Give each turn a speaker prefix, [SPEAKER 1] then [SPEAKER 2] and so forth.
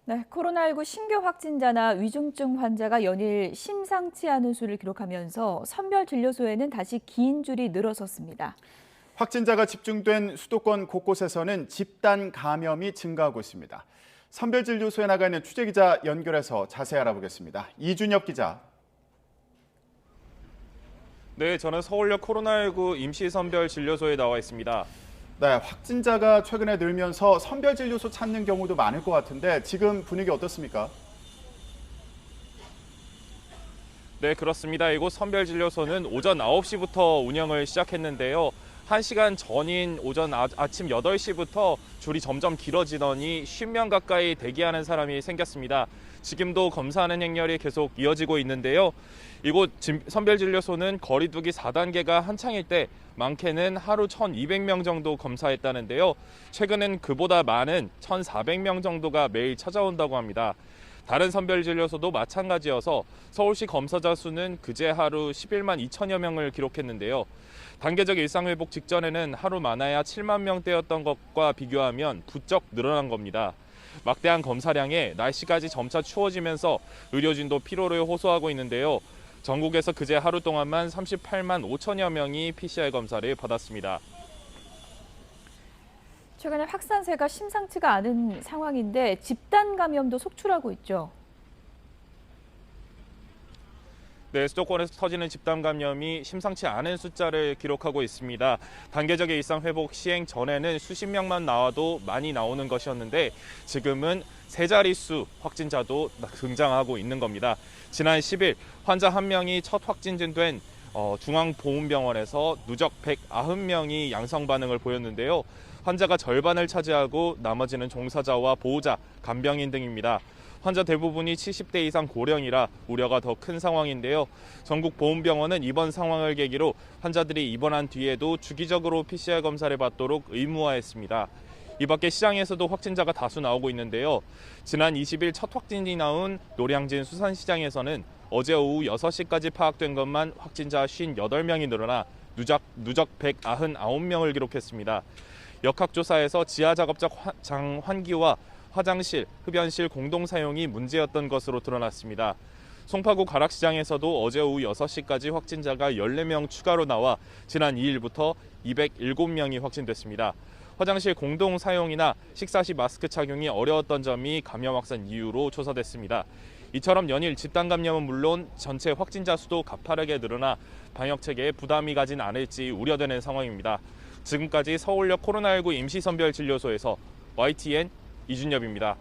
[SPEAKER 1] 네, 코로나19 신규 확진자나 위중증 환자가 연일 심상치 않은 수를 기록하면서 선별진료소에는 다시 긴 줄이 늘어섰습니다.
[SPEAKER 2] 확진자가 집중된 수도권 곳곳에서는 집단 감염이 증가하고 있습니다. 선별진료소에 나가 있는 취재기자 연결해서 자세히 알아보겠습니다. 이준엽 기자.
[SPEAKER 3] 네, 저는 서울역 코로나19 임시선별진료소에 나와 있습니다.
[SPEAKER 2] 네, 확진자가 최근에 늘면서 선별진료소 찾는 경우도 많을 것 같은데 지금 분위기 어떻습니까?
[SPEAKER 3] 네, 그렇습니다. 이곳 선별진료소는 오전 9시부터 운영을 시작했는데요. 1시간 전인 오전 아침 8시부터 줄이 점점 길어지더니 10명 가까이 대기하는 사람이 생겼습니다. 지금도 검사하는 행렬이 계속 이어지고 있는데요. 이곳 선별진료소는 거리두기 4단계가 한창일 때 많게는 하루 1,200명 정도 검사했다는데요. 최근엔 그보다 많은 1,400명 정도가 매일 찾아온다고 합니다. 다른 선별진료소도 마찬가지여서 서울시 검사자 수는 그제 하루 11만 2천여 명을 기록했는데요. 단계적 일상회복 직전에는 하루 많아야 7만 명대였던 것과 비교하면 부쩍 늘어난 겁니다. 막대한 검사량에 날씨까지 점차 추워지면서 의료진도 피로를 호소하고 있는데요. 전국에서 그제 하루 동안만 38만 5천여 명이 PCR 검사를 받았습니다.
[SPEAKER 1] 최근에 확산세가 심상치가 않은 상황인데 집단 감염도 속출하고 있죠.
[SPEAKER 3] 네, 수도권에서 터지는 집단 감염이 심상치 않은 숫자를 기록하고 있습니다. 단계적 일상 회복 시행 전에는 수십 명만 나와도 많이 나오는 것이었는데 지금은 세 자릿수 확진자도 등장하고 있는 겁니다. 지난 10일 환자 1명이 첫 확진된 중앙보훈병원에서 누적 190명이 양성 반응을 보였는데요. 환자가 절반을 차지하고 나머지는 종사자와 보호자, 간병인 등입니다. 환자 대부분이 70대 이상 고령이라 우려가 더 큰 상황인데요. 전국보훈병원은 이번 상황을 계기로 환자들이 입원한 뒤에도 주기적으로 PCR 검사를 받도록 의무화했습니다. 이 밖에 시장에서도 확진자가 다수 나오고 있는데요. 지난 20일 첫 확진이 나온 노량진 수산시장에서는 어제 오후 6시까지 파악된 것만 확진자 58명이 늘어나 누적 199명을 기록했습니다. 역학조사에서 지하작업장 환기와 화장실, 흡연실 공동 사용이 문제였던 것으로 드러났습니다. 송파구 가락시장에서도 어제 오후 6시까지 확진자가 14명 추가로 나와 지난 2일부터 207명이 확진됐습니다. 화장실 공동 사용이나 식사 시 마스크 착용이 어려웠던 점이 감염 확산 이유로 조사됐습니다. 이처럼 연일 집단 감염은 물론 전체 확진자 수도 가파르게 늘어나 방역 체계에 부담이 가진 않을지 우려되는 상황입니다. 지금까지 서울역 코로나19 임시선별진료소에서 YTN 이준엽입니다.